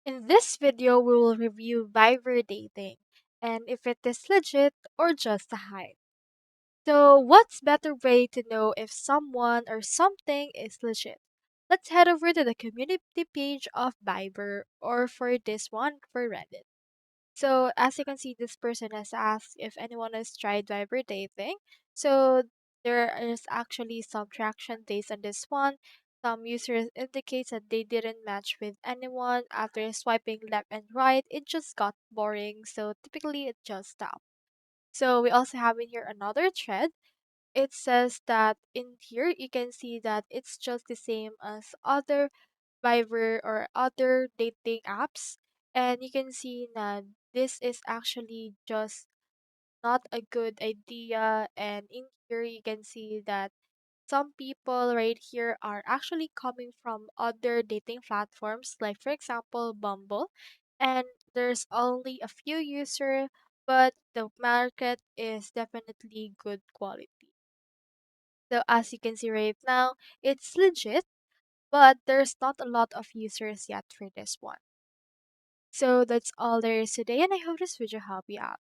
In this video, we will review Viber dating and if it is legit or just a hype. So, what's better way to know if someone or something is legit? Let's head over to the community page of Viber or for this one for Reddit. So as you can see, this person has asked if anyone has tried Viber dating. So there is actually some traction based on this one. Some users indicates that they didn't match with anyone after swiping left and right. It just got boring. So typically it just stopped. So we also have in here another thread. It says that in here you can see that it's just the same as other Fiverr or other dating apps. And you can see that this is actually just not a good idea. And in here, you can see that some people right here are actually coming from other dating platforms, like, for example, Bumble. And there's only a few users, but the market is definitely good quality. So, as you can see right now, it's legit, but there's not a lot of users yet for this one. So that's all there is today, and I hope this video helped you out.